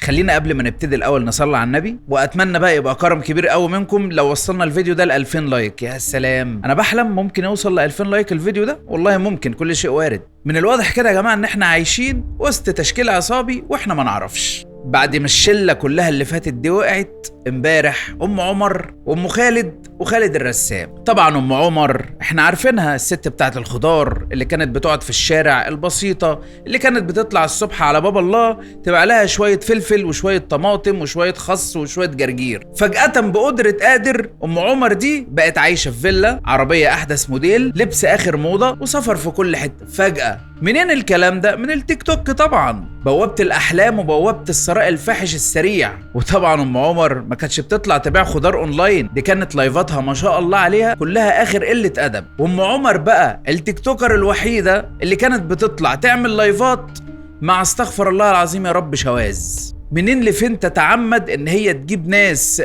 خلينا قبل ما نبتدي الاول نصلي على النبي، واتمنى بقى يبقى كرم كبير قوي منكم لو وصلنا الفيديو ده ل 2000 لايك. يا سلام، انا بحلم ممكن يوصل ل 2000 لايك الفيديو ده، والله ممكن، كل شيء وارد. من الواضح كده يا جماعه ان احنا عايشين وسط تشكيل عصابي واحنا ما نعرفش. بعد ما الشله كلها اللي فاتت دي وقعت امبارح، ام عمر وام خالد وخالد الرسام. طبعا ام عمر احنا عارفينها، الست بتاعت الخضار اللي كانت بتقعد في الشارع البسيطه، اللي كانت بتطلع الصبح على باب الله تبقى لها شويه فلفل وشويه طماطم وشويه خس وشويه جرجير. فجاه بقدره قادر ام عمر دي بقت عايشه في فيلا، عربيه احدث موديل، لبس اخر موضه، وسفر في كل حته. فجاه منين الكلام ده؟ من التيك توك طبعا، بوابه الاحلام وبوابه الثراء الفاحش السريع. وطبعا ام عمر ما كانتش بتطلع تبيع خضار اونلاين، دي كانت لايفاتها ما شاء الله عليها كلها اخر قله ادب. وام عمر بقى التيك توكر الوحيده اللي كانت بتطلع تعمل لايفات مع استغفر الله العظيم يا رب شواذ. منين لفين تتعمد ان هي تجيب ناس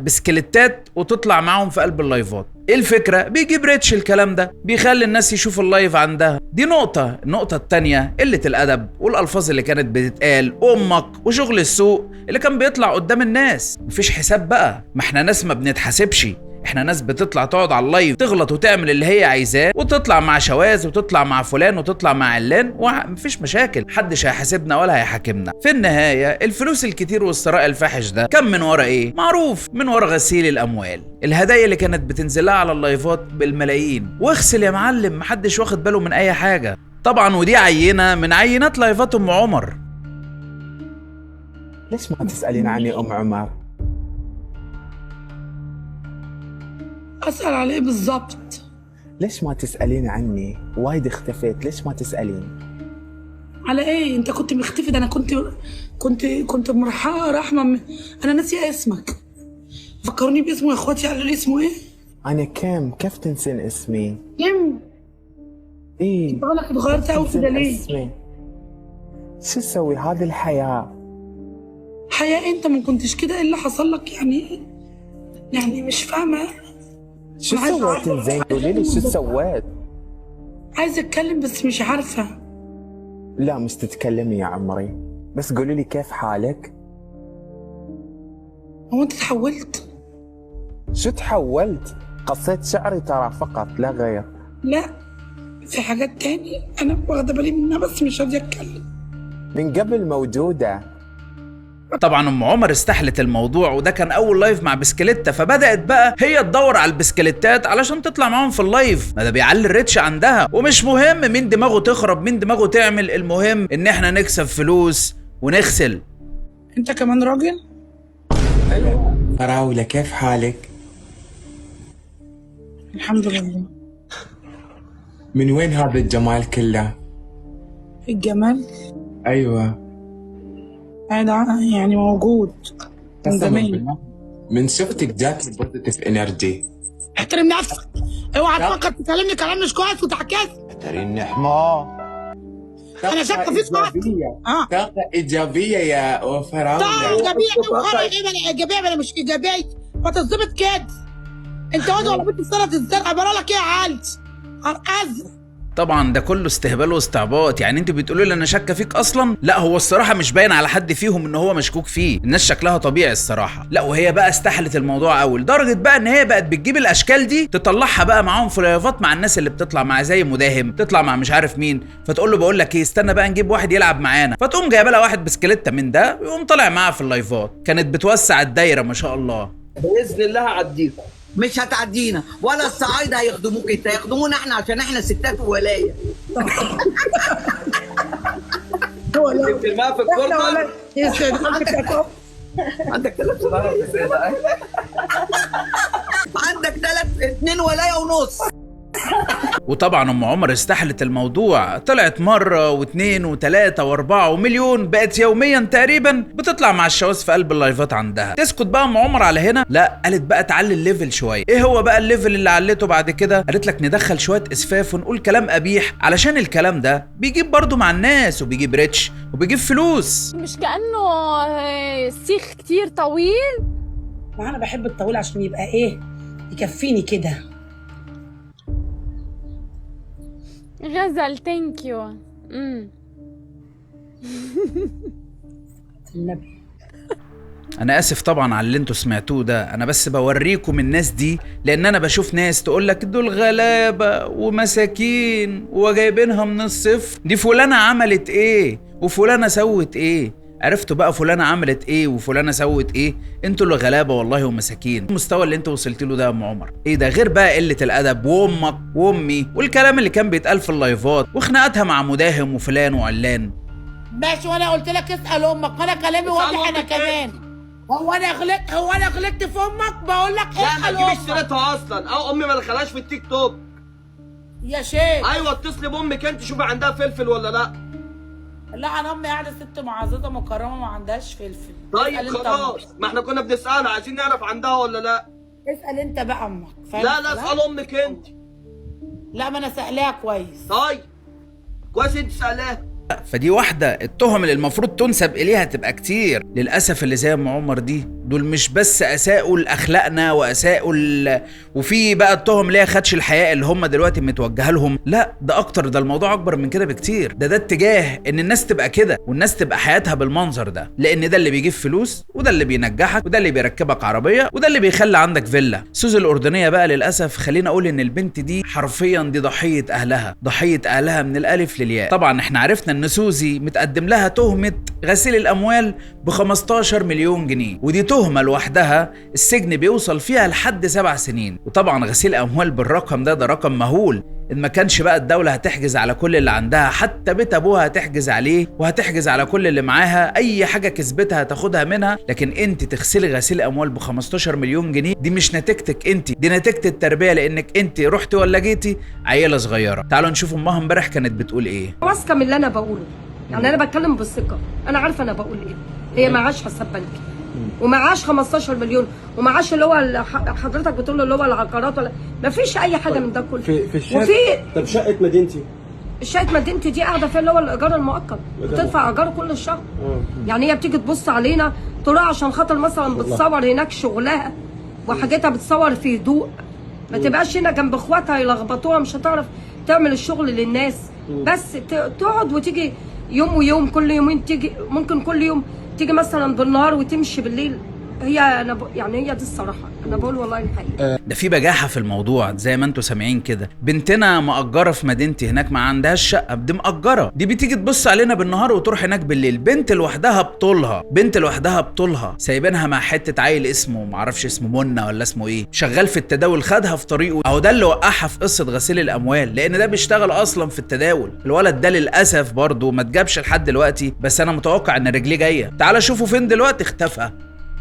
بسكليتات وتطلع معاهم في قلب اللايفات؟ ايه الفكره؟ بيجيب ريتش الكلام ده، بيخلي الناس يشوفوا اللايف عندها. دي نقطه. النقطه التانيه قله الادب والالفاظ اللي كانت بتتقال، امك وشغل السوق اللي كان بيطلع قدام الناس. مفيش حساب بقى، ما احنا ناس ما بنتحاسبش، احنا ناس بتطلع تقعد على اللايف تغلط وتعمل اللي هي عايزاه، وتطلع مع شواذ وتطلع مع فلان وتطلع مع علان، ومفيش مشاكل، محدش هيحاسبنا ولا هيحاكمنا. في النهايه الفلوس الكتير والثراء الفاحش ده كان من ورا ايه؟ معروف، من ورا غسيل الاموال. الهدايا اللي كانت بتنزلها على اللايفات بالملايين، واغسل يا معلم، محدش واخد باله من اي حاجه. طبعا ودي عينه من عينات لايفات ام عمر. ليش ما تسألين عني ام عمر؟ أسأل عليه بالظبط. ليش ما تسألين عني؟ وايد اختفيت، ليش ما تسألين؟ على ايه؟ انت كنت مختفي، ده انا كنت رحمة انا ناسية اسمك. فكروني باسمه يا اخواتي، قالوا لي اسمه ايه؟ انا كيف تنسين اسمي؟ كم؟ ايه بقولك اتغيرت قوي كده ليه؟ اسمي شو اسوي؟ هذه الحياة. حياة؟ انت ما كنتش كده، ايه اللي حصل لك يعني مش فاهمة. شو سويت زين؟ قولي لي شو سويت؟ عايزة اتكلم بس مش عارفة. لا مش تتكلمي يا عمري، بس قولي لي كيف حالك؟ هو انت تحولت؟ شو تحولت؟ قصيت شعري ترى فقط لا غير. لا، في حاجات تاني انا واخدة بالي منها بس مش راضية اتكلم. من قبل موجودة. طبعا ام عمر استحلت الموضوع، وده كان اول لايف مع بسكليتة، فبدات بقى هي تدور على البسكليتات علشان تطلع معاهم في اللايف. ما ده بيعلي الريتش عندها، ومش مهم مين دماغه تخرب مين دماغه تعمل، المهم ان احنا نكسب فلوس ونغسل. انت كمان راجل؟ ايوه فراولة، كيف حالك؟ الحمد لله. من وين هذا الجمال كله؟ الجمال؟ ايوه يعني موجود من زمان. من شفتك جاتني بوزيتيف انرجي. احترم نفسك، اوعى تفكر تكلمني كلام مش كويس وتعكس. احترمني حمار. انا شاكه فيك. طاقة إيجابية يا فراولة. طاقة إيجابية؟ إيجابية ولا مش إيجابية؟ ما تظبط كده. أنت واد ولا بنت السنة الزرقاء؟ بقول لك إيه يا عالتي؟ أرقز. طبعا ده كله استهبال واستعباط. يعني انتوا بتقولوا لي انا شاكه فيك اصلا؟ لا، هو الصراحه مش باين على حد فيهم ان هو مشكوك فيه، الناس شكلها طبيعي الصراحه. لا، وهي بقى استحلت الموضوع اول درجه بقى ان هي بقت بتجيب الاشكال دي تطلعها بقى معاهم في لايفات مع الناس اللي بتطلع مع زي مداهم، تطلع مع مش عارف مين، فتقول له بقول لك ايه، استنى بقى نجيب واحد يلعب معانا، فتقوم جايبه لها واحد بسكليتة من ده ويقوم طالع معاها في اللايفات. كانت بتوسع الدايره ما شاء الله. باذن الله هعديكم. مش هتعدينا ولا الصعايده هيخدموك، انت هيخدمونا احنا عشان احنا ستات وولايه. انت بترميها في الكورنر. عندك ثلاث عندك اتنين ولايه ونص. وطبعا ام عمر استحلت الموضوع، طلعت مره واثنين وثلاثه واربعه ومليون، بقت يوميا تقريبا بتطلع مع الشواذ في قلب اللايفات عندها. تسكت بقى ام عمر على هنا؟ لا، قالت بقى تعلي الليفل شويه. ايه هو بقى الليفل اللي علته بعد كده؟ قالت لك ندخل شويه اسفاف ونقول كلام قبيح، علشان الكلام ده بيجيب برضو مع الناس وبيجيب ريتش وبيجيب فلوس. مش كأنه سيخ كتير طويل؟ ما انا بحب الطويل عشان يبقى ايه، يكفيني كده. غزل ثانك يو. النبي. انا اسف طبعا على اللي انتوا سمعتوه ده، انا بس بوريكم الناس دي لان انا بشوف ناس تقول لك دول غلابه ومساكين وجايبينها من الصفر، دي فلانه عملت ايه وفلانه سوت ايه. عرفتوا بقى فلانه عملت ايه وفلانه سوت ايه؟ انتوا اللي غلابه والله ومساكين. المستوى اللي انت وصلت له ده يا ام عمر ايه ده؟ غير بقى قله الادب وامك وامي والكلام اللي كان بيتقال في اللايفات وخناقاتها مع مداهم وفلان وعلان. ماشي، وانا قلت لك اسال امك، وانا كلامي واضح انا كمان. هو انا غلطت في امك؟ بقول لك لا ما اسال تجيبيش امك سيرتها اصلا، او امي ما دخلهاش في التيك توك. يا شيخ. ايوه اتصلي بامك انت شوفي عندها فلفل ولا لا. لا انا امي قاعده ست معززه مكرمه ما عندهاش فلفل. طيب خلاص، ما احنا كنا بنسالها عايزين نعرف عندها ولا لا. اسال انت بقى امك. لا اسال امك انت. لا ما انا سألاها كويس. طيب كويس انت سألاها. فدي واحدة التهم اللي المفروض تنسب إليها تبقى كتير. للأسف اللي زي أم عمر دي دول مش بس أساءوا لأخلاقنا وأساءوا وفي بقى التهم اللي هي خدش الحياء اللي هم دلوقتي متوجهه لهم. لا ده أكتر، ده الموضوع أكبر من كده بكتير. ده اتجاه إن الناس تبقى كده والناس تبقى حياتها بالمنظر ده، لأن ده اللي بيجيب فلوس وده اللي بينجحك وده اللي بيركبك عربية وده اللي بيخلي عندك فيلا. سوزي الأردنية بقى للأسف خلينا أقول إن البنت دي حرفيا دي ضحية أهلها من الألف للياء. طبعا إحنا عرفنا ان سوزي متقدم لها تهمة غسيل الاموال ب15 مليون جنيه، ودي تهمة لوحدها السجن بيوصل فيها لحد 7 سنين. وطبعا غسيل اموال بالرقم ده رقم مهول. ان ما كانش بقى الدولة هتحجز على كل اللي عندها، حتى بيت ابوها هتحجز عليه وهتحجز على كل اللي معاها، اي حاجة كسبتها هتاخدها منها. لكن انت تغسلي غسيل اموال ب15 مليون جنيه دي مش نتيجتك انت، دي نتيجة التربية، لانك انت رحتي ولا جيتي عيلة صغيرة. تعالوا نشوف امها امبارح كانت بتقول ايه. واثقه من اللي انا بقوله، يعني انا بتكلم بالثقه، انا عارفه انا بقول ايه. هي معاش حساب بنكي ومعاش 15 مليون ومعاش اللي هو حضرتك بتقول اللي هو العقارات، ولا مفيش اي حاجه من ده كله. في الشقه. وفي طب شقه مدينتي، شقه مدينتي دي قاعده فيها اللي هو الايجار المؤقت، بتدفع ايجار كل الشهر. يعني هي بتيجي تبص علينا تقول عشان خاطر مثلا بتصور هناك شغلها وحاجتها، بتصور في هدوء، ما تبقاش هنا جنب اخواتها يلخبطوها، مش هتعرف تعمل الشغل للناس. بس تقعد وتيجي يوم ويوم، كل يومين تيجي، ممكن كل يوم تيجي مثلا بالنهار وتمشي بالليل. هي يعني هي دي الصراحه، انا بقول والله الحقيقه. ده في بجاحه في الموضوع زي ما انتوا سامعين كده. بنتنا مأجره في مدينتي هناك، ما عندهاش شقه، دي مأجره، دي بتيجي تبص علينا بالنهار وتروح هناك بالليل. بنت لوحدها بطولها سايبينها مع حته عيل اسمه معرفش اسمه منى ولا اسمه ايه، شغال في التداول، خدها في طريقه. اهو ده اللي وقعها في قصه غسيل الاموال، لان ده بيشتغل اصلا في التداول. الولد ده للاسف برضه ما اتجابش لحد دلوقتي، بس انا متوقع ان رجليه جايه. تعال شوفوا فين دلوقتي، اختفى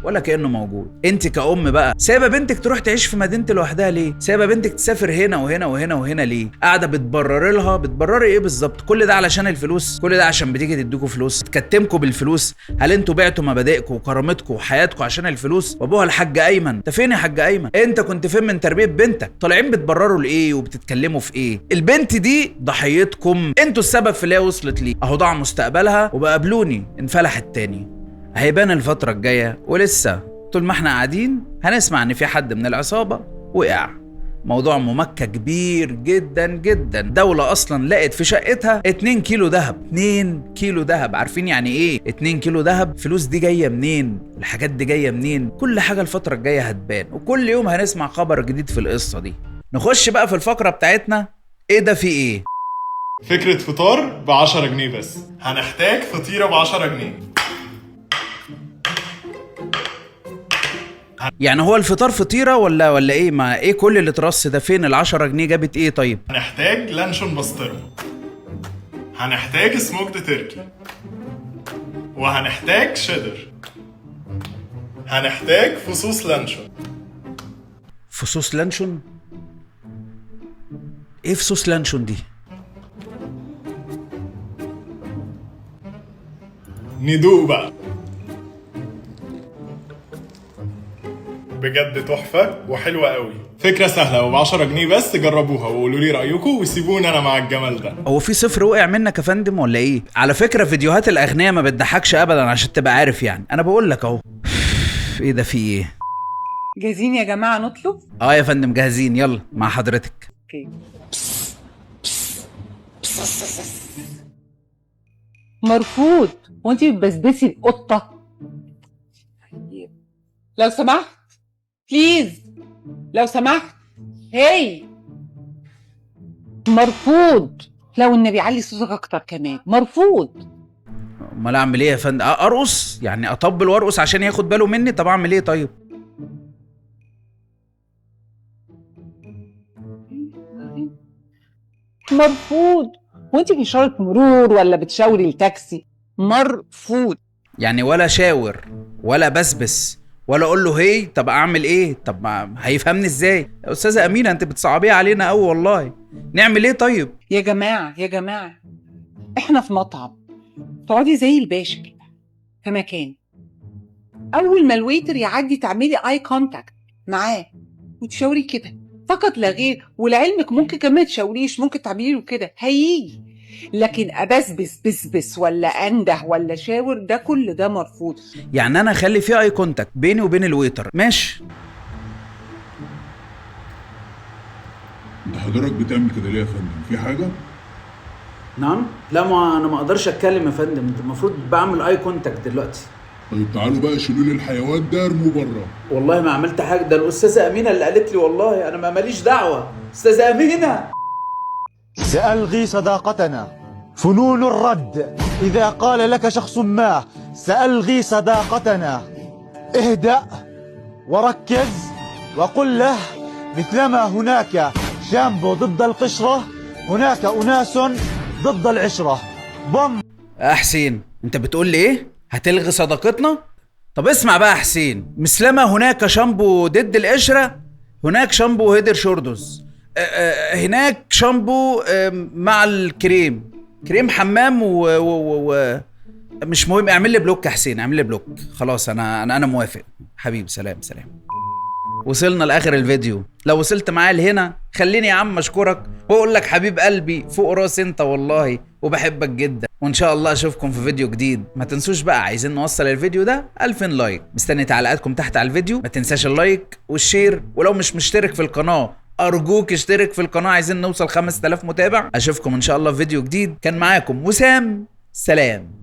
ولا كأنه موجود. انت كأم بقى سايبه بنتك تروح تعيش في مدينة لوحدها ليه؟ سايبه بنتك تسافر هنا وهنا وهنا وهنا ليه؟ قاعده بتبرري ايه بالظبط؟ كل ده علشان الفلوس؟ كل ده عشان بتيجي تديكوا فلوس تكتمكوا بالفلوس؟ هل انتوا بعتوا مبادئكم وكرامتكم وحياتكم عشان الفلوس؟ وابوها الحاج ايمن، انت فين يا حاج ايمن؟ انت كنت فين من تربيه بنتك؟ طالعين بتبرروا لايه وبتتكلموا في ايه؟ البنت دي ضحيتكم، انتوا السبب في اللي هي وصلت ليه. اهو ضاع مستقبلها وبقابلوني انفلح التاني. هيبان الفترة الجاية، ولسه طول ما احنا قاعدين هنسمع ان في حد من العصابة وقع. موضوع ممكة كبير جدا جدا. دولة اصلا لقت في شقتها 2 كيلو ذهب. 2 كيلو ذهب، عارفين يعني ايه 2 كيلو ذهب؟ فلوس دي جاية منين؟ الحاجات دي جاية منين؟ كل حاجة الفترة الجاية هتبان، وكل يوم هنسمع خبر جديد في القصة دي. نخش بقى في الفقرة بتاعتنا. ايه ده في ايه؟ فكرة فطار ب10 جنيه بس. هنحتاج فطيرة ب10 جنيه. يعني هو الفطار فطيرة ولا ايه؟ ما ايه كل اللي ترص ده؟ فين ال10 جنيه جابت ايه؟ طيب هنحتاج لانشون بسطرمة، هنحتاج سموكد تركي، وهنحتاج شيدر، هنحتاج فصوص لانشون. فصوص لانشون؟ ايه فصوص لانشون دي؟ ندوق بقى. بجد تحفة وحلوة قوي. فكرة سهلة وب10 جنيه بس. جربوها وقولوا لي رأيكم وسيبوني أنا مع الجمال ده. هو في صفر وقع منك يا فندم ولا ايه؟ على فكرة فيديوهات الأغنياء ما بتضحكش أبدا عشان تبقى عارف، يعني أنا بقول لك أهو. ايه ده في ايه؟ جاهزين يا جماعة نطلب؟ يا فندم جاهزين، يلا مع حضرتك. اوكي. مرفوض. وانتي بتبسبسي القطة؟ لو سمحت بليز، لو سمحت. هي مرفوض. لو النبي علي صوتك اكتر كمان، مرفوض. امال اعمل ايه يا فندم؟ ارقص يعني؟ اطبل وارقص عشان ياخد باله مني؟ طب اعمل ايه طيب؟ مرفوض. وانت في اشاره مرور ولا بتشاوري التاكسي؟ مرفوض. يعني ولا شاور ولا بسبس ولا اقول له هي؟ طب اعمل ايه؟ طب ما هيفهمني ازاي؟ يا استاذه امينه انت بتصعبيها علينا قوي والله. نعمل ايه طيب؟ يا جماعه يا جماعه، احنا في مطعم، تقعدي زي الباشا كده في مكان، اول ما الويتر يعدي تعملي اي كونتاكت معاه وتشاوري كده فقط لا غير. ولعلمك ممكن كمان تشاوريش، ممكن تعملي له كده هيجي، لكن ابسبس بسبس ولا انده ولا شاور ده كل ده مرفوض. يعني انا اخلي فيه اي كونتاكت بيني وبين الويتر، ماشي؟ انت حضرتك بتعمل كده ليه يا فندم؟ في حاجه؟ نعم؟ لا ما انا ما اقدرش اتكلم يا فندم، المفروض بعمل اي كونتاكت دلوقتي. طيب تعالوا بقى شيلوا لي الحيوان ده ارموه بره. والله ما عملت حاجه، ده الاستاذه امينه اللي قالت لي، والله انا ما ماليش دعوه. استاذه امينه سألغي صداقتنا، فنون الرد. إذا قال لك شخص ما سألغي صداقتنا، اهدأ وركز وقل له مثلما هناك شامبو ضد القشرة هناك أناس ضد العشرة. بم. حسين انت بتقول لي ايه؟ هتلغي صداقتنا؟ طب اسمع بقى يا حسين، مثلما هناك شامبو ضد القشرة هناك شامبو هيدر شوردوز، هناك شامبو مع الكريم، كريم حمام و مش مهم. اعمل لي بلوك يا حسين، اعمل لي بلوك خلاص. انا موافق حبيبي. سلام. وصلنا لاخر الفيديو. لو وصلت معايا لهنا خليني يا عم اشكرك واقول لك حبيب قلبي فوق راس انت والله، وبحبك جدا. وان شاء الله اشوفكم في فيديو جديد. ما تنسوش بقى، عايزين نوصل الفيديو ده 2000 لايك. مستني تعليقاتكم تحت على الفيديو. ما تنساش اللايك والشير، ولو مش مشترك في القناه ارجوك اشترك في القناه. عايزين نوصل 5000 متابع. اشوفكم ان شاء الله في فيديو جديد. كان معاكم وسام، سلام.